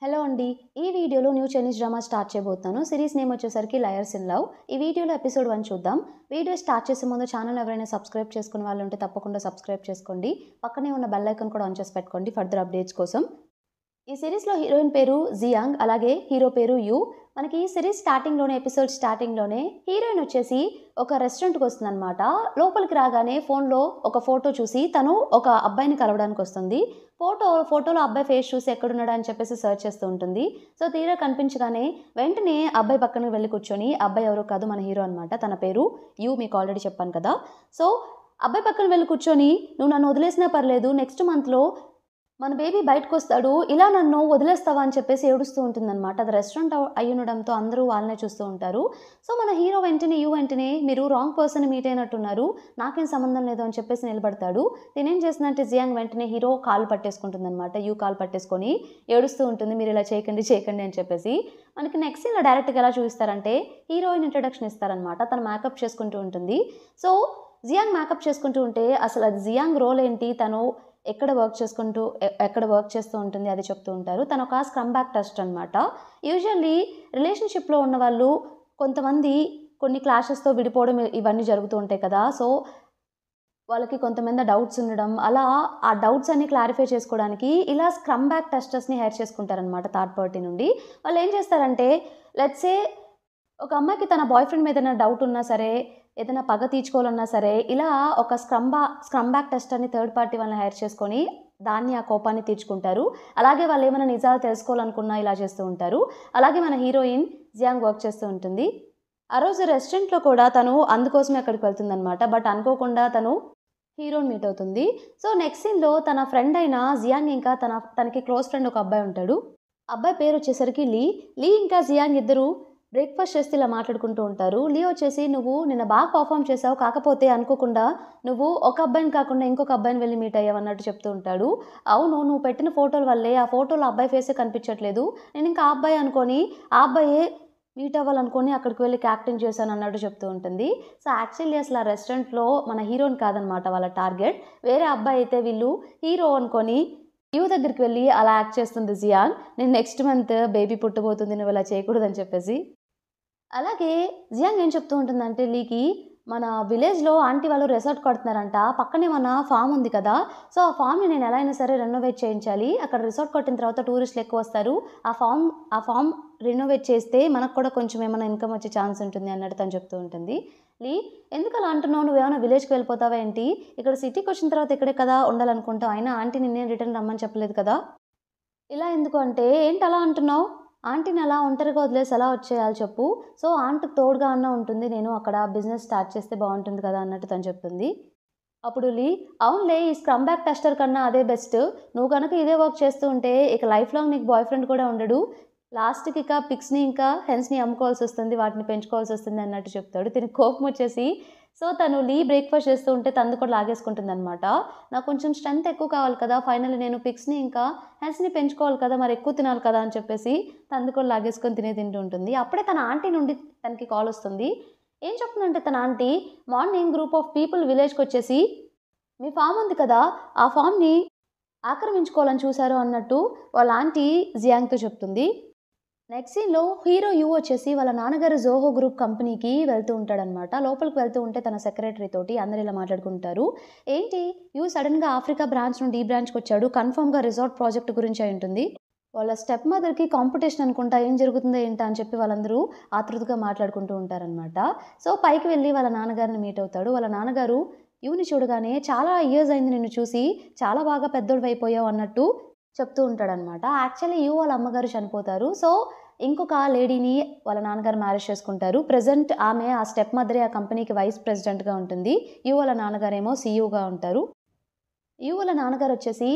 Hello అండి. ఈ వీడియోలో న్యూ చైనీస్ డ్రామా స్టార్ట్ చేయబోతున్నాను. సిరీస్ నేమ్ వచ్చేసరికి లయర్స్ ఇన్ లవ్. ఈ వీడియోలో ఎపిసోడ్ 1 చూద్దాం. వీడియో స్టార్ట్ చేసే ముందు ఛానల్ ఎవరైనా సబ్స్క్రైబ్ చేసుకునే వాళ్ళు ఉంటే తప్పకుండా సబ్స్క్రైబ్ చేసుకోండి. పక్కనే ఉన్న బెల్ ఐకాన్ కూడా ఆన్ చేసి పెట్టుకోండి ఫర్దర్ అప్డేట్స్ కోసం. ఈ సిరీస్లో హీరోయిన్ పేరు జియాంగ్, అలాగే హీరో పేరు యూ. మనకి ఈ సిరీస్ స్టార్టింగ్లోనే ఎపిసోడ్ స్టార్టింగ్లోనే హీరోయిన్ వచ్చేసి ఒక రెస్టారెంట్కి వస్తుందన్నమాట. లోపలికి రాగానే ఫోన్లో ఒక ఫోటో చూసి తను ఒక అబ్బాయిని కలవడానికి వస్తుంది. ఫోటోలో అబ్బాయి ఫేస్ చూసి ఎక్కడున్నాడు అని చెప్పేసి సర్చ్ చేస్తూ ఉంటుంది. సో తీరా కనిపించగానే వెంటనే అబ్బాయి పక్కన వెళ్ళి కూర్చొని, అబ్బాయి ఎవరో కాదు మన హీరో అనమాట, తన పేరు యూ, మీకు ఆల్రెడీ చెప్పాను కదా. సో అబ్బాయి పక్కన వెళ్ళి కూర్చొని, నువ్వు నన్ను వదిలేసినా పర్లేదు, నెక్స్ట్ మంత్లో మన బేబీ బయటకు వస్తాడు, ఇలా నన్ను వదిలేస్తావా అని చెప్పేసి ఏడుస్తూ ఉంటుందన్నమాట. అది రెస్టారెంట్ అయ్యుండడంతో అందరూ వాళ్ళనే చూస్తూ ఉంటారు. సో మన హీరో వెంటనే మీరు రాంగ్ పర్సన్ మీట్ అయినట్టున్నారు, నాకేం సంబంధం లేదు అని చెప్పేసి నిలబడతాడు. నేనేం చేస్తుందంటే జియాంగ్ వెంటనే హీరో కాలు పట్టేసుకుంటుందన్నమాట. యూ కాలు పట్టేసుకొని ఏడుస్తూ ఉంటుంది, మీరు ఇలా చేయకండి అని చెప్పేసి. మనకి నెక్స్ట్ ఇలా డైరెక్ట్గా ఎలా చూపిస్తారంటే హీరోయిన్ ఇంట్రడక్షన్ ఇస్తారనమాట. తను మేకప్ చేసుకుంటూ ఉంటుంది. సో జియాంగ్ మేకప్ చేసుకుంటూ ఉంటే అసలు అది జియాంగ్ రోల్ ఏంటి, తను ఎక్కడ వర్క్ చేస్తూ ఉంటుంది అది చెప్తూ ఉంటారు. తను ఒక స్క్రమ్ బ్యాక్ టెస్ట్ అనమాట. యూజువల్లీ రిలేషన్షిప్లో ఉన్న వాళ్ళు కొంతమంది కొన్ని క్లాషెస్తో విడిపోవడం ఇవన్నీ జరుగుతూ ఉంటాయి కదా. సో వాళ్ళకి కొంతమంది డౌట్స్ ఉండడం, అలా ఆ డౌట్స్ అన్ని క్లారిఫై చేసుకోవడానికి ఇలా స్క్రమ్ బ్యాక్ టెస్టర్స్ని హైర్ చేసుకుంటారనమాట థర్డ్ పార్టీ నుండి. వాళ్ళు ఏం చేస్తారంటే, లెట్స్ సే ఒక అమ్మాయికి తన బాయ్ ఫ్రెండ్ మీద ఏదైనా డౌట్ ఉన్నా సరే, ఏదైనా పగ తీర్చుకోవాలన్నా సరే, ఇలా ఒక స్క్రమ్ బ్యాక్ టెస్ట్ అని థర్డ్ పార్టీ వాళ్ళని హైర్ చేసుకొని దాన్ని ఆ కోపాన్ని తీర్చుకుంటారు. అలాగే వాళ్ళు ఏమైనా నిజాలు తెలుసుకోవాలనుకున్నా ఇలా చేస్తూ ఉంటారు. అలాగే మన హీరోయిన్ జియాంగ్ వర్క్ చేస్తూ ఉంటుంది. ఆ రోజు రెస్టారెంట్లో కూడా తను అందుకోసమే అక్కడికి వెళ్తుందనమాట. బట్ అనుకోకుండా తను హీరోని మీట్ అవుతుంది. సో నెక్స్ట్ సీన్లో తన ఫ్రెండ్ అయిన జియాంగ్ ఇంకా తనకి క్లోజ్ ఫ్రెండ్ ఒక అబ్బాయి ఉంటాడు. అబ్బాయి పేరు వచ్చేసరికి లీ ఇంకా జియాంగ్ ఇద్దరు బ్రేక్ఫాస్ట్ చేస్తే ఇలా మాట్లాడుకుంటూ ఉంటారు. లీ వచ్చేసి, నువ్వు నిన్న బాగా పర్ఫామ్ చేసావు, కాకపోతే అనుకోకుండా నువ్వు ఒక అబ్బాయిని కాకుండా ఇంకొక అబ్బాయిని వెళ్ళి మీట్ అయ్యావు అన్నట్టు చెప్తూ ఉంటాడు. అవును, నువ్వు పెట్టిన ఫోటోల వల్లే ఆ ఫోటోలో అబ్బాయి ఫేసే కనిపించట్లేదు, నేను ఇంకా ఆ అబ్బాయి అనుకొని ఆ అబ్బాయే మీట్ అవ్వాలనుకొని అక్కడికి వెళ్ళి యాక్టింగ్ చేశాను అన్నట్టు చెప్తూ ఉంటుంది. సో యాక్చువల్లీ అసలు ఆ రెస్టారెంట్లో మన హీరోని కాదనమాట వాళ్ళ టార్గెట్, వేరే అబ్బాయి అయితే వీళ్ళు హీరో అనుకొని యూ దగ్గరికి వెళ్ళి అలా యాక్ట్ చేస్తుంది జియాంగ్. నేను నెక్స్ట్ మంత్ బేబీ పుట్టబోతుంది, నువ్వు ఇలా చేయకూడదని చెప్పేసి. అలాగే జియాంగ్ ఏం చెప్తూ ఉంటుందంటే లీకి, మన విలేజ్లో ఆంటీ వాళ్ళు రిసార్ట్ కడుతున్నారంట, పక్కనే మన ఫామ్ ఉంది కదా, సో ఆ ఫామ్ని నేను ఎలా అయినా సరే రెనోవేట్ చేయించాలి, అక్కడ రిసార్ట్ కట్టిన తర్వాత టూరిస్టులు ఎక్కువ వస్తారు, ఆ ఫామ్ రెనోవేట్ చేస్తే మనకు కూడా కొంచెం ఏమైనా ఇన్కమ్ వచ్చే ఛాన్స్ ఉంటుంది అన్నట్టు తను చెప్తూ ఉంటుంది. ఎందుకు అలా అంటున్నావు, నువ్వేమైనా విలేజ్కి వెళ్ళిపోతావా ఏంటి, ఇక్కడ సిటీకి వచ్చిన తర్వాత ఇక్కడే కదా ఉండాలనుకుంటావు, అయినా ఆంటీ నిన్నే రిటర్న్ రమ్మని చెప్పలేదు కదా, ఇలా ఎందుకు అంటే, ఏంటి అలా అంటున్నావు, ఆంటీని అలా ఒంటరిగా వదిలేసి ఎలా వచ్చేయాలి చెప్పు, సో ఆంటీకి తోడుగా అన్న ఉంటుంది, నేను అక్కడ బిజినెస్ స్టార్ట్ చేస్తే బాగుంటుంది కదా అన్నట్టు తను చెప్తుంది. అప్పుడు అవునులే, ఈ స్క్రమ్ బ్యాక్ టెస్టర్ కన్నా అదే బెస్ట్, నువ్వు కనుక ఇదే వర్క్ చేస్తూ ఉంటే ఇక లైఫ్ లాంగ్ నీకు బాయ్ ఫ్రెండ్ కూడా ఉండడు, లాస్ట్కి ఇక పిక్స్ని ఇంకా హెన్స్ని అమ్ముకోవాల్సి వస్తుంది, వాటిని పెంచుకోవాల్సి వస్తుంది అన్నట్టు చెప్తాడు. దీనికి కోపం వచ్చేసి, సో తను బ్రేక్ఫాస్ట్ చేస్తూ ఉంటే తను కూడా లాగేసుకుంటుంది అనమాట. నాకు కొంచెం స్ట్రెంత్ ఎక్కువ కావాలి కదా, ఫైనల్ నేను పిక్స్ని ఇంకా హెన్స్ని పెంచుకోవాలి కదా, మరి ఎక్కువ తినాలి కదా అని చెప్పేసి తను కూడా లాగేసుకొని తింటూ ఉంటుంది. అప్పుడే తన ఆంటీ నుండి తనకి కాల్ వస్తుంది. ఏం చెప్తుందంటే తన aunty, morning group of people విలేజ్కి వచ్చేసి మీ ఫామ్ ఉంది కదా, ఆ ఫామ్ని ఆక్రమించుకోవాలని చూశారు అన్నట్టు వాళ్ళ ఆంటీ జియాంగ్తో చెప్తుంది. నెక్స్ట్ సీన్లో హీరో యూ వచ్చేసి వాళ్ళ నాన్నగారు జోహో గ్రూప్ కంపెనీకి వెళ్తూ ఉంటాడనమాట. లోపలికి వెళ్తూ ఉంటే తన సెక్రటరీ తోటి అందరు ఇలా మాట్లాడుకుంటారు. ఏంటి యూ సడన్గా ఆఫ్రికా బ్రాంచ్ నుండి ఈ బ్రాంచ్కి వచ్చాడు, కన్ఫర్మ్గా రిసార్ట్ ప్రాజెక్ట్ గురించి అయి ఉంటుంది, వాళ్ళ స్టెప్ మదర్కి కాంపిటీషన్ అనుకుంటా, ఏం జరుగుతుందో ఏంటా అని చెప్పి వాళ్ళందరూ ఆతృతగా మాట్లాడుకుంటూ ఉంటారనమాట. సో పైకి వెళ్ళి వాళ్ళ నాన్నగారిని మీట్ అవుతాడు. వాళ్ళ నాన్నగారు యూని చూడగానే, చాలా ఇయర్స్ అయింది నిన్ను చూసి, చాలా బాగా పెద్దోడు అయిపోయావు అన్నట్టు చెప్తూ ఉంటాడనమాట. యాక్చువల్లీ యూ వాళ్ళ అమ్మగారు చనిపోతారు. సో ఇంకొక లేడీని వాళ్ళ నాన్నగారు మ్యారేజ్ చేసుకుంటారు. ప్రజెంట్ ఆమె ఆ స్టెప్ మదరే ఆ కంపెనీకి వైస్ ప్రెసిడెంట్గా ఉంటుంది. యూ వాళ్ళ నాన్నగారేమో సీఈఓగా ఉంటారు. యూ వాళ్ళ నాన్నగారు వచ్చేసి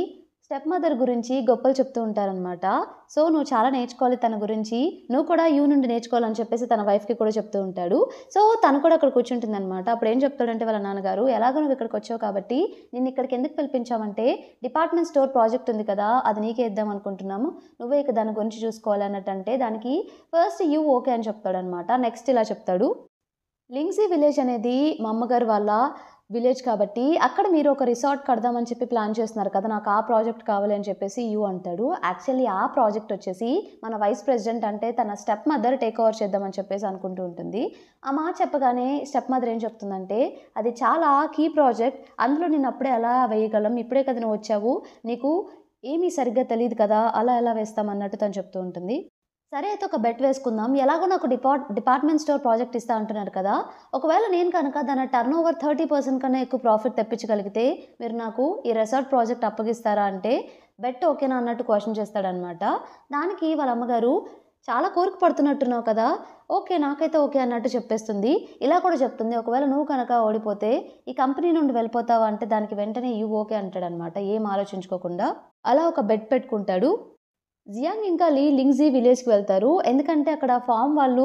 స్టెప్ మదర్ గురించి గొప్పలు చెప్తూ ఉంటారనమాట. సో నువ్వు చాలా నేర్చుకోవాలి తన గురించి, నువ్వు కూడా యూ నుండి నేర్చుకోవాలని చెప్పేసి తన వైఫ్కి కూడా చెప్తూ ఉంటాడు. సో తను కూడా అక్కడ కూర్చుంటుంది అనమాట. అప్పుడు ఏం చెప్తాడంటే వాళ్ళ నాన్నగారు, ఎలాగో నువ్వు ఇక్కడికి వచ్చావు కాబట్టి నిన్ను ఇక్కడికి ఎందుకు పిలిపించామంటే, డిపార్ట్మెంట్ స్టోర్ ప్రాజెక్ట్ ఉంది కదా, అది నీకే ఇద్దాం అనుకుంటున్నాము, నువ్వే ఇక దాని గురించి చూసుకోవాలి అన్నట్టు అంటే, దానికి ఫస్ట్ యూ ఓకే అని చెప్తాడనమాట. నెక్స్ట్ ఇలా చెప్తాడు, లింగ్జీ విలేజ్ అనేది మా అమ్మగారు వాళ్ళ విలేజ్ కాబట్టి అక్కడ మీరు ఒక రిసార్ట్ కడదామని చెప్పి ప్లాన్ చేస్తున్నారు కదా, నాకు ఆ ప్రాజెక్ట్ కావాలి అని చెప్పేసి యూ అంటాడు. యాక్చువల్లీ ఆ ప్రాజెక్ట్ వచ్చేసి మన వైస్ ప్రెసిడెంట్ అంటే తన స్టెప్ మదర్ టేక్ ఓవర్ చేద్దామని చెప్పేసి అనుకుంటూ ఉంటుంది. ఆ మాట చెప్పగానే స్టెప్ మదర్ ఏం చెప్తుందంటే, అది చాలా కీ ప్రాజెక్ట్, అందులో నేను అప్పుడే ఎలా వేయగలం, ఇప్పుడే కదా నువ్వు వచ్చావు, నీకు ఏమీ సరిగ్గా తెలియదు కదా, అలా ఎలా వేస్తామన్నట్టు తను చెప్తూ ఉంటుంది. సరే అయితే ఒక బెట్ వేసుకుందాం, ఎలాగో నాకు డిపార్ట్మెంట్ స్టోర్ ప్రాజెక్ట్ ఇస్తా అంటున్నారు కదా, ఒకవేళ నేను కనుక దాని టర్నోవర్ 30% కన్నా ఎక్కువ ప్రాఫిట్ తెప్పించగలిగితే మీరు నాకు ఈ రిసార్ట్ ప్రాజెక్ట్ అప్పగిస్తారా అంటే బెట్ ఓకేనా అన్నట్టు క్వశ్చన్ చేస్తాడనమాట. దానికి వాళ్ళ అమ్మగారు, చాలా కోరిక పడుతున్నట్టున్నావు కదా, ఓకే నాకైతే ఓకే అన్నట్టు చెప్పేస్తుంది. ఇలా కూడా చెప్తుంది, ఒకవేళ నువ్వు కనుక ఓడిపోతే ఈ కంపెనీ నుండి వెళ్ళిపోతావా అంటే దానికి వెంటనే యూ ఓకే అంటాడనమాట, ఏం ఆలోచించుకోకుండా. అలా ఒక బెట్ పెట్టుకుంటాడు. జియాంగ్ ఇంకా లీ లింగ్జీ విలేజ్కి వెళ్తారు. ఎందుకంటే అక్కడ ఫామ్ వాళ్ళు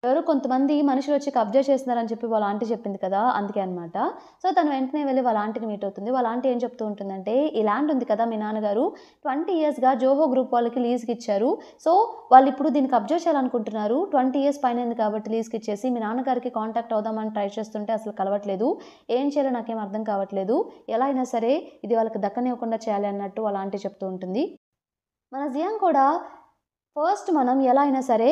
ఎవరో కొంతమంది మనుషులు వచ్చి కబ్జా చేస్తున్నారని చెప్పి వాళ్ళ ఆంటీ చెప్పింది కదా, అందుకే అనమాట. సో తను వెంటనే వెళ్ళి వాళ్ళ ఆంటీని మీట్ అవుతుంది. వాళ్ళ ఆంటీ ఏం చెప్తూ ఉంటుందంటే, ఈ ల్యాండ్ ఉంది కదా మీ నాన్నగారు 20 ఇయర్స్గా జోహో గ్రూప్ వాళ్ళకి లీజ్కి ఇచ్చారు. సో వాళ్ళు ఇప్పుడు దీన్ని కబ్జా చేయాలనుకుంటున్నారు. 20 ఇయర్స్ పైన ఉంది కాబట్టి లీజ్కి ఇచ్చేసి మీ నాన్నగారికి కాంటాక్ట్ అవుదామని ట్రై చేస్తుంటే అసలు కలవట్లేదు, ఏం చేయాలో నాకేం అర్థం కావట్లేదు, ఎలా అయినా సరే ఇది వాళ్ళకి దక్కనివ్వకుండా చేయాలి అన్నట్టు వాళ్ళ ఆంటీ చెప్తూ ఉంటుంది. మన జియాంగ్ కూడా ఫస్ట్ మనం ఎలా అయినా సరే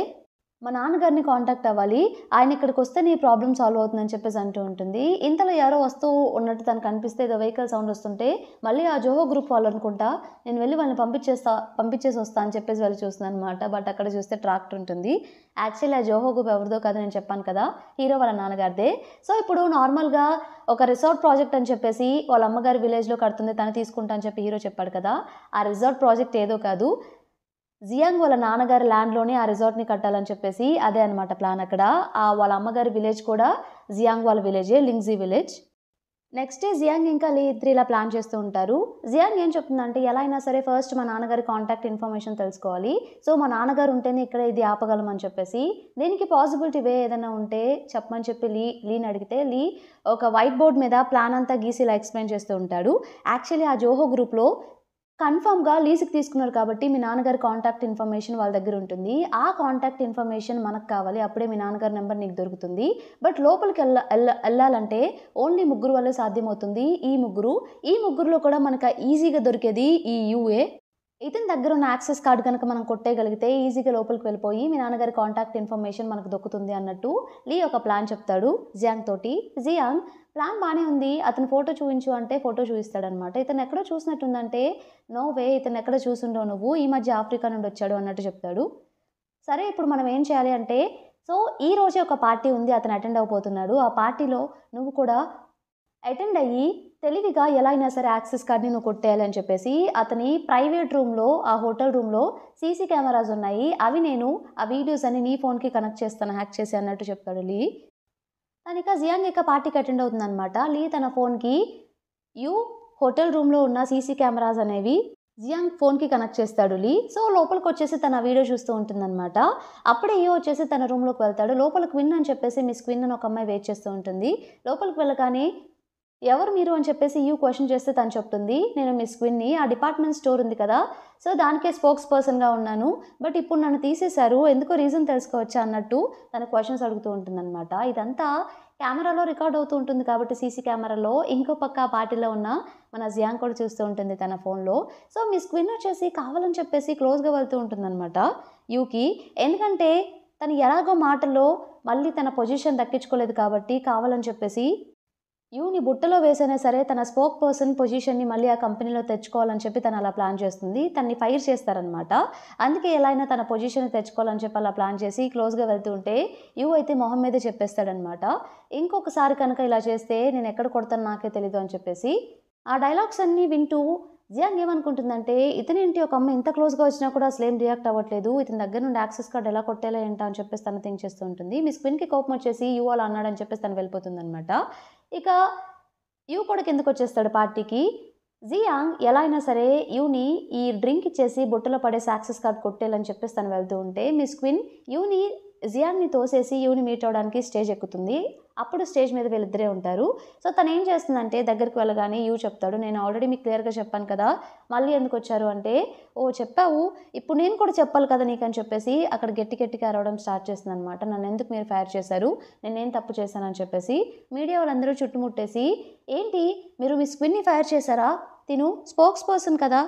మా నాన్నగారిని కాంటాక్ట్ అవ్వాలి, ఆయన ఇక్కడికి వస్తే నీ ప్రాబ్లం సాల్వ్ అవుతుందని చెప్పేసి అంటూ ఉంటుంది. ఇంతలో ఎవరో వస్తూ ఉన్నట్టు తనకు కనిపిస్తే ఏదో వెహికల్ సౌండ్ వస్తుంటే మళ్ళీ ఆ జోహో గ్రూప్ వాళ్ళు అనుకుంటా, నేను వెళ్ళి వాళ్ళని పంపించేసి వస్తా అని చెప్పేసి వెళ్ళి చూస్తుంది అనమాట. బట్ అక్కడ చూస్తే ట్రాక్టర్ ఉంటుంది. యాక్చువల్లీ ఆ జోహో గ్రూప్ ఎవరిదో కదా, నేను చెప్పాను కదా, హీరో వాళ్ళ నాన్నగారిదే. సో ఇప్పుడు నార్మల్గా ఒక రిసార్ట్ ప్రాజెక్ట్ అని చెప్పేసి వాళ్ళ అమ్మగారి విలేజ్లో కడుతుంది, తను తీసుకుంటా అని చెప్పి హీరో చెప్పాడు కదా, ఆ రిసార్ట్ ప్రాజెక్ట్ ఏదో కాదు, జియాంగ్ వాళ్ళ నాన్నగారి ల్యాండ్లోనే ఆ రిసార్ట్ని కట్టాలని చెప్పేసి అదే అనమాట ప్లాన్. అక్కడ వాళ్ళ అమ్మగారి విలేజ్ కూడా జియాంగ్ వాళ్ళ విలేజే, లింగ్జీ విలేజ్. నెక్స్ట్ డే జియాంగ్ ఇంకా లీ ఇద్దరు ఇలా ప్లాన్ చేస్తూ ఉంటారు. జియాంగ్ ఏం చెప్తుందంటే, ఎలా అయినా సరే ఫస్ట్ మా నాన్నగారి కాంటాక్ట్ ఇన్ఫర్మేషన్ తెలుసుకోవాలి, సో మా నాన్నగారు ఉంటేనే ఇక్కడ ఇది ఆపగలమని చెప్పేసి, దీనికి పాసిబిలిటీ వే ఏదైనా ఉంటే చెప్పమని చెప్పి లీని అడిగితే లీ ఒక వైట్ బోర్డ్ మీద ప్లాన్ అంతా గీసి ఇలా ఎక్స్ప్లెయిన్ చేస్తూ ఉంటాడు. యాక్చువల్లీ ఆ జోహో గ్రూప్లో కన్ఫర్మ్గా లీజుకి తీసుకున్నారు కాబట్టి మీ నాన్నగారి కాంటాక్ట్ ఇన్ఫర్మేషన్ వాళ్ళ దగ్గర ఉంటుంది. ఆ కాంటాక్ట్ ఇన్ఫర్మేషన్ మనకు కావాలి, అప్పుడే మీ నాన్నగారి నెంబర్ నీకు దొరుకుతుంది. బట్ లోపలికి వెళ్ళాలంటే ఓన్లీ ముగ్గురు వల్లే సాధ్యమవుతుంది. ఈ ముగ్గురులో కూడా మనకు ఈజీగా దొరికేది ఈ యూఏ. ఇతని దగ్గర ఉన్న యాక్సెస్ కార్డు కనుక మనం కొట్టేయగలిగితే ఈజీగా లోపలికి వెళ్ళిపోయి మీ నాన్నగారి కాంటాక్ట్ ఇన్ఫర్మేషన్ మనకు దొక్కుతుంది అన్నట్టు లీ ఒక ప్లాన్ చెప్తాడు జియాంగ్ తోటి. జియాంగ్ ప్లాన్ బాగానే ఉంది, అతను ఫోటో చూపించు అంటే ఫోటో చూపిస్తాడనమాట. ఇతను ఎక్కడో చూసినట్టుందంటే, నో వే, ఇతను ఎక్కడ చూసుండవు నువ్వు, ఈ మధ్య ఆఫ్రికా నుండి వచ్చాడు అన్నట్టు చెప్తాడు. సరే ఇప్పుడు మనం ఏం చేయాలి అంటే, సో ఈ రోజే ఒక పార్టీ ఉంది, అతను అటెండ్ అయిపోతున్నాడు, ఆ పార్టీలో నువ్వు కూడా అటెండ్ అయ్యి తెలివిగా ఎలా అయినా సరే యాక్సెస్ కార్డ్ని నువ్వు కొట్టేయాలి అని చెప్పేసి అతని ప్రైవేట్ రూమ్లో, ఆ హోటల్ రూమ్లో సీసీ కెమెరాస్ ఉన్నాయి, అవి నేను ఆ వీడియోస్ అన్ని నీ ఫోన్కి కనెక్ట్ చేస్తాను హ్యాక్ చేసి అన్నట్టు చెప్తాడు లీ. తనిక జియాంగ్ ఇక పార్టీకి అటెండ్ అవుతుంది అనమాట. లీ తన ఫోన్కి హోటల్ రూమ్లో ఉన్న సీసీ కెమెరాస్ అనేవి జియాంగ్ ఫోన్కి కనెక్ట్ చేస్తాడు లీ. సో లోపలికి వచ్చేసి తన వీడియో చూస్తూ ఉంటుందన్నమాట. అప్పుడే వచ్చేసి తన రూమ్లోకి వెళ్తాడు. లోపలికి క్విన్ అని చెప్పేసి మిస్ క్విన్ అని ఒక అమ్మాయి వెయిట్ చేస్తూ ఉంటుంది. లోపలికి వెళ్ళగానే ఎవరు మీరు అని చెప్పేసి క్వశ్చన్ చేస్తే తను చెప్తుంది, నేను మిస్ క్విన్ని, ఆ డిపార్ట్మెంట్ స్టోర్ ఉంది కదా, సో దానికే స్పోక్స్ పర్సన్గా ఉన్నాను, బట్ ఇప్పుడు నన్ను తీసేశారు, ఎందుకో రీజన్ తెలుసుకోవచ్చా అన్నట్టు తన క్వశ్చన్స్ అడుగుతూ ఉంటుందన్నమాట. ఇదంతా కెమెరాలో రికార్డ్ అవుతూ ఉంటుంది కాబట్టి సీసీ కెమెరాలో ఇంకో పక్క ఆ పార్టీలో ఉన్న మన జియాంగ్ కూడా చూస్తూ ఉంటుంది తన ఫోన్లో. సో మిస్ క్విన్ వచ్చేసి కావాలని చెప్పేసి క్లోజ్గా వెళ్తూ ఉంటుందన్నమాట యూకి. ఎందుకంటే తను ఎలాగో మాటల్లో మళ్ళీ తన పొజిషన్ దక్కించుకోలేదు కాబట్టి కావాలని చెప్పేసి యూని బుట్టలో వేసైనా సరే తన స్పోక్ పర్సన్ పొజిషన్ని మళ్ళీ ఆ కంపెనీలో తెచ్చుకోవాలని చెప్పి తను అలా ప్లాన్ చేస్తుంది. తనని ఫైర్ చేస్తారనమాట. అందుకే ఎలా అయినా తన పొజిషన్ తెచ్చుకోవాలని చెప్పి అలా ప్లాన్ చేసి క్లోజ్గా వెళ్తూ ఉంటే అయితే మొహం మీదే చెప్పేస్తాడనమాట, ఇంకొకసారి కనుక ఇలా చేస్తే నేను ఎక్కడ కొడతాను నాకే తెలీదు అని చెప్పేసి. ఆ డైలాగ్స్ అన్నీ వింటూ జియాంగ్ ఏమనుకుంటుందంటే, ఇతనేంటి ఒక అమ్మ ఇంత క్లోజ్గా వచ్చినా కూడా అసలు ఏం రియాక్ట్ అవ్వట్లేదు, ఇతని దగ్గర నుండి యాక్సెస్ కార్డ్ ఎలా కొట్టేలా ఏంటా అని చెప్పేసి తను థింక్ చేస్తూ ఉంటుంది. మిస్ క్విన్కి కోపం వచ్చేసి అలా అన్నాడని చెప్పేసి తను వెళ్ళిపోతుంది అనమాట. ఇక కూడా కిందకు వచ్చేస్తాడు పార్టీకి. జియాంగ్ ఎలా అయినా సరే యూని ఈ డ్రింక్ ఇచ్చేసి బుట్టలో పడేసి యాక్సెస్ కార్డ్ కొట్టేయాలని చెప్పేసి తను వెళ్తూ ఉంటే మిస్ క్విన్ జియాంగ్ని తోసేసి యూని మీట్ అవడానికి స్టేజ్ ఎక్కుతుంది. అప్పుడు స్టేజ్ మీద వీళ్ళిద్దరే ఉంటారు. సో తను ఏం చేస్తుందంటే దగ్గరికి వెళ్ళగానే యూ చెప్తాడు, నేను ఆల్రెడీ మీకు క్లియర్గా చెప్పాను కదా, మళ్ళీ ఎందుకు వచ్చారు అంటే, ఓ చెప్పావు, ఇప్పుడు నేను కూడా చెప్పాలి కదా నీకు అని చెప్పేసి అక్కడ గట్టి గట్టిగా అరవడం స్టార్ట్ చేస్తుంది అనమాట. నన్ను ఎందుకు మీరు ఫైర్ చేశారు, నేనేం తప్పు చేశానని చెప్పేసి మీడియా వాళ్ళందరూ చుట్టుముట్టేసి, ఏంటి మీరు మిస్ క్వీన్ని ఫైర్ చేశారా, తిను స్పోక్స్ పర్సన్ కదా,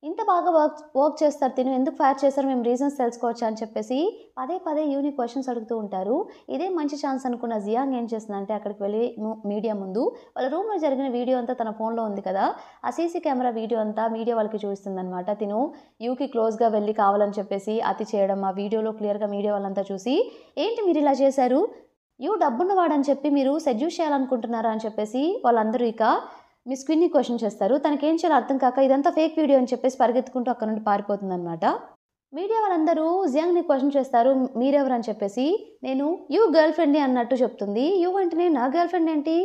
ఇంత బాగా వర్క్ చేస్తారు, తిను ఎందుకు ఫైర్ చేస్తారు, మేము రీజన్స్ తెలుసుకోవచ్చా అని చెప్పేసి పదే పదే యూని క్వశ్చన్స్ అడుగుతూ ఉంటారు. ఇదే మంచి ఛాన్స్ అనుకున్న జియాంగ్ ఏం చేస్తుందంటే అక్కడికి వెళ్ళి మీడియా ముందు వాళ్ళ రూమ్లో జరిగిన వీడియో అంతా తన ఫోన్లో ఉంది కదా, ఆ సీసీ కెమెరా వీడియో అంతా మీడియా వాళ్ళకి చూపిస్తుంది అనమాట. తిను యూకి క్లోజ్గా వెళ్ళి కావాలని చెప్పేసి అతి చేయడం ఆ వీడియోలో క్లియర్గా మీడియా వాళ్ళంతా చూసి, ఏంటి మీరు ఇలా చేశారు, యూ డబ్బున్నవాడని చెప్పి మీరు సెడ్యూస్ చేయాలనుకుంటున్నారా అని చెప్పేసి వాళ్ళందరూ ఇక మిస్ క్వీన్ని క్వశ్చన్ చేస్తారు. తనకేం చేయాలో అర్థం కాక ఇదంతా ఫేక్ వీడియో అని చెప్పేసి పరిగెత్తుకుంటూ అక్కడ నుండి పారిపోతుంది అనమాట. మీడియా వాళ్ళందరూ జియాంగ్ని క్వశ్చన్ చేస్తారు, మీరెవరు అని చెప్పేసి. నేను యూ గర్ల్ ఫ్రెండ్ని అన్నట్టు చెప్తుంది. యూ వెంటనే నా గర్ల్ ఫ్రెండ్ ఏంటి,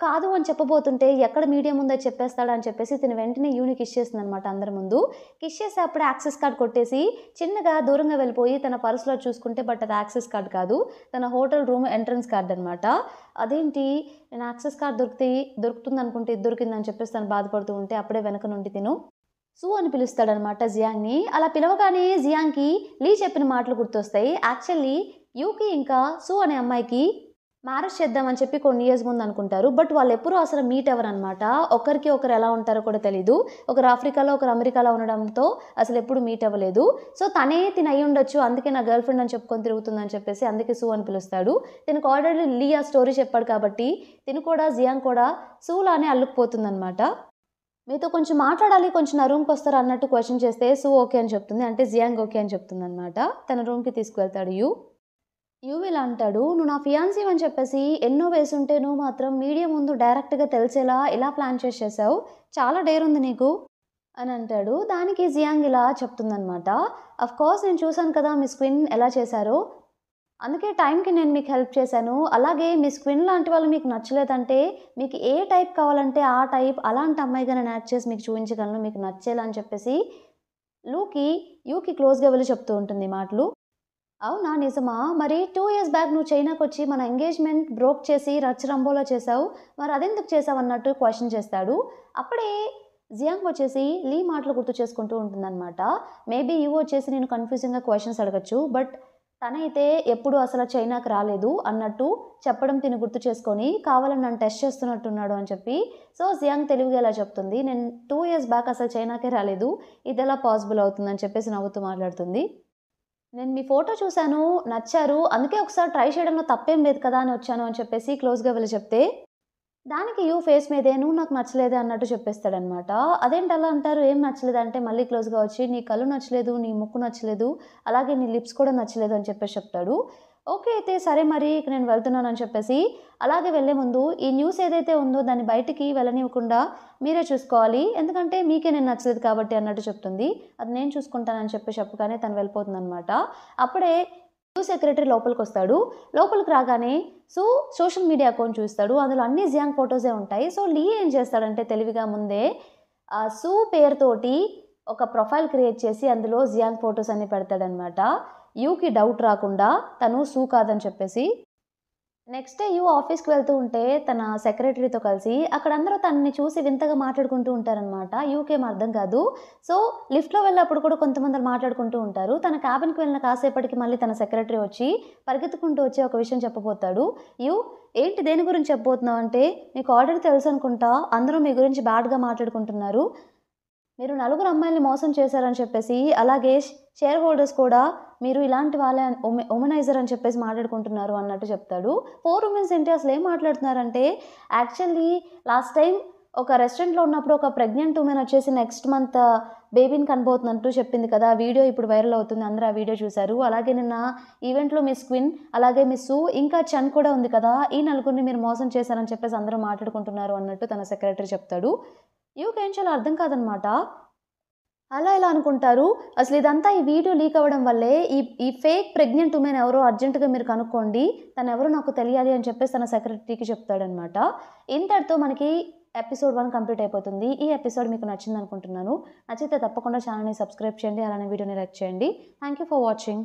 కాదు అని చెప్పబోతుంటే ఎక్కడ మీడియా ముందు చెప్పేస్తాడా అని చెప్పేసి తిను వెంటనే యూని కిస్ చేస్తుంది అనమాట అందరి ముందు. కిస్ చేసి అప్పుడే యాక్సెస్ కార్డ్ కొట్టేసి చిన్నగా దూరంగా వెళ్ళిపోయి తన పర్సులో చూసుకుంటే బట్ అది యాక్సెస్ కార్డ్ కాదు, తన హోటల్ రూమ్ ఎంట్రన్స్ కార్డ్ అనమాట. అదేంటి నేను యాక్సెస్ కార్డ్ దొరుకుతుంది అనుకుంటే ఇది దొరికిందని చెప్పేసి తను బాధపడుతూ ఉంటే అప్పుడే వెనక నుండి తిను సూ అని పిలుస్తాడనమాట జియాంగ్ని. అలా పిలవగానే జియాంగ్కి లీ చెప్పిన మాటలు గుర్తొస్తాయి. యాక్చువల్లీ యూకి ఇంకా సూ అనే అమ్మాయికి మ్యారేజ్ చేద్దామని చెప్పి కొన్ని ఇయర్స్ ముందు అనుకుంటారు. బట్ వాళ్ళు ఎప్పుడూ అసలు మీట్ అవ్వరు అనమాట. ఒకరికి ఒకరు ఎలా ఉంటారో కూడా తెలీదు. ఒకరు ఆఫ్రికాలో ఒకరు అమెరికాలో ఉండడంతో అసలు ఎప్పుడు మీట్ అవ్వలేదు. సో తనే తిన అయ్యి ఉండొచ్చు, అందుకే నా గర్ల్ ఫ్రెండ్ అని చెప్పుకొని తిరుగుతుందని చెప్పేసి అందుకే సూ అని పిలుస్తాడు. తినకు ఆల్రెడీ లీ ఆ స్టోరీ చెప్పాడు కాబట్టి తిను కూడా జియాంగ్ కూడా సూలానే అల్లుకుపోతుందనమాట. మీతో కొంచెం మాట్లాడాలి, కొంచెం నా రూమ్కి వస్తారు అన్నట్టు క్వశ్చన్ చేస్తే సూ ఓకే అని చెప్తుంది, అంటే జియాంగ్ ఓకే అని చెప్తుంది అనమాట. తన రూమ్కి తీసుకువెళ్తాడు యూ ఇలా అంటాడు, నువ్వు నా ఫియాన్సీ అని చెప్పేసి ఎన్నో వేసుంటే నువ్వు మాత్రం మీడియా ముందు డైరెక్ట్గా తెలిసేలా ఇలా ప్లాన్ చేసేసావు, చాలా డేర్ ఉంది నీకు అని అంటాడు. దానికి జియాంగ్ ఇలా చెప్తుందనమాట, అఫ్ కోర్స్ నేను చూశాను కదా మిస్ క్వీన్ ఎలా చేశారో, అందుకే టైంకి నేను మీకు హెల్ప్ చేశాను. అలాగే మిస్ క్వీన్ లాంటి వాళ్ళు మీకు నచ్చలేదంటే మీకు ఏ టైప్ కావాలంటే ఆ టైప్ అలాంటి అమ్మాయిగా నేను యాక్ట్ చేసి మీకు చూపించగలను, మీకు నచ్చేలా అని చెప్పేసి యూకి క్లోజ్గా వెళ్ళి చెప్తూ ఉంటుంది మాటలు. అవునా నిజమా, మరి 2 years బ్యాక్ నువ్వు చైనాకు వచ్చి మన ఎంగేజ్మెంట్ బ్రోక్ చేసి రచ్చరంబోలా చేసావు, మరి అదెందుకు చేసావు అన్నట్టు క్వశ్చన్ చేస్తాడు. అప్పుడే జియాంగ్ వచ్చేసి లీ మాటలు గుర్తు చేసుకుంటూ ఉంటుందన్నమాట. మేబీ యూ వచ్చేసి నేను కన్ఫ్యూజింగ్గా క్వశ్చన్స్ అడగచ్చు, బట్ తనైతే ఎప్పుడు అసలు చైనాకి రాలేదు అన్నట్టు చెప్పడం తిని గుర్తు చేసుకొని కావాలని నన్ను టెస్ట్ చేస్తున్నట్టున్నాడు అని చెప్పి. సో జియాంగ్ తెలివిగా ఎలా చెప్తుంది, నేను 2 years బ్యాక్ అసలు చైనాకే రాలేదు, ఇది ఎలా పాసిబుల్ అవుతుందని చెప్పేసి నవ్వుతూ మాట్లాడుతుంది. నేను మీ ఫోటో చూశాను, నచ్చారు, అందుకే ఒకసారి ట్రై చేయడంలో తప్పేం లేదు కదా అని వచ్చాను అని చెప్పేసి క్లోజ్గా వెళ్ళి చెప్తే దానికి యూ ఫేస్ మీదే నువ్వు నాకు నచ్చలేదే అన్నట్టు చెప్పేస్తాడనమాట. అదేంటి అలా అంటారు, ఏం నచ్చలేదు అంటే మళ్ళీ క్లోజ్గా వచ్చి నీ కళ్ళు నచ్చలేదు, నీ ముక్కు నచ్చలేదు, అలాగే నీ లిప్స్ కూడా నచ్చలేదు అని చెప్పేసి చెప్తాడు. ఓకే అయితే సరే మరి ఇక నేను వెళ్తున్నాను అని చెప్పేసి అలాగే వెళ్ళే ముందు ఈ న్యూస్ ఏదైతే ఉందో దాన్ని బయటికి వెళ్ళనివ్వకుండా మీరే చూసుకోవాలి, ఎందుకంటే మీకే నేను నచ్చలేదు కాబట్టి అన్నట్టు చెప్తుంది. అది నేను చూసుకుంటానని చెప్పగానే తను వెళ్ళిపోతుంది అనమాట. అప్పుడే సెక్రటరీ లోపలికి వస్తాడు. లోపలికి రాగానే సోషల్ మీడియా అకౌంట్ చూస్తాడు, అందులో అన్ని జియాంగ్ ఫొటోసే ఉంటాయి. సో లీ ఏం చేస్తాడంటే తెలివిగా ముందే సూ పేరుతోటి ఒక ప్రొఫైల్ క్రియేట్ చేసి అందులో జియాంగ్ ఫొటోస్ అన్ని పెడతాడనమాట. యూకి డౌట్ రాకుండా తను సూ కాదని చెప్పేసి. నెక్స్ట్ డే యూ ఆఫీస్కి వెళ్తూ ఉంటే తన సెక్రటరీతో కలిసి అక్కడ అందరూ తనని చూసి వింతగా మాట్లాడుకుంటూ ఉంటారనమాట. యూకేం అర్థం కాదు. సో లిఫ్ట్లో వెళ్ళినప్పుడు కూడా కొంతమంది మాట్లాడుకుంటూ ఉంటారు. తన క్యాబిన్కి వెళ్ళిన కాసేపటికి మళ్ళీ తన సెక్రటరీ వచ్చి పరిగెత్తుకుంటూ వచ్చి ఒక విషయం చెప్పబోతాడు. ఏంటి దేని గురించి చెప్పబోతున్నావు అంటే, మీకు ఆల్రెడీ తెలుసు అనుకుంటా, అందరూ మీ గురించి బ్యాడ్గా మాట్లాడుకుంటున్నారు, మీరు 4 అమ్మాయిల్ని మోసం చేశారని చెప్పేసి, అలాగే షేర్ హోల్డర్స్ కూడా మీరు ఇలాంటి వాళ్ళే ఉమెనైజర్ అని చెప్పేసి మాట్లాడుకుంటున్నారు అన్నట్టు చెప్తాడు. 4 ఉమెన్స్ ఏంటి అసలు ఏం మాట్లాడుతున్నారంటే, యాక్చువల్లీ లాస్ట్ టైం ఒక రెస్టారెంట్లో ఉన్నప్పుడు ఒక ప్రెగ్నెంట్ ఉమెన్ వచ్చేసి నెక్స్ట్ మంత్ బేబీని కనబోతున్నట్టు చెప్పింది కదా, వీడియో ఇప్పుడు వైరల్ అవుతుంది, అందరూ ఆ వీడియో చూశారు. అలాగే నిన్న ఈవెంట్లో మిస్ క్వీన్, అలాగే మిస్ ఇంకా చన్ కూడా ఉంది కదా, ఈ 4 మీరు మోసం చేశారని చెప్పేసి అందరూ మాట్లాడుకుంటున్నారు అన్నట్టు తన సెక్రటరీ చెప్తాడు. యూకేం చాలా అర్థం కాదనమాట. అలా ఎలా అనుకుంటారు, అసలు ఇదంతా ఈ వీడియో లీక్ అవ్వడం వల్లే, ఈ ఫేక్ ప్రెగ్నెంట్ ఉమెన్ ఎవరో అర్జెంటుగా మీరు కనుక్కోండి, తను ఎవరో నాకు తెలియాలి అని చెప్పేసి తన సెక్రటరీకి చెప్తాడనమాట. ఇంతటితో మనకి ఎపిసోడ్ 1 కంప్లీట్ అయిపోతుంది. ఈ ఎపిసోడ్ మీకు నచ్చింది అనుకుంటున్నాను. నచ్చితే తప్పకుండా ఛానల్ని సబ్స్క్రైబ్ చేయండి, అలానే వీడియోని లైక్ చేయండి. Thank you for watching.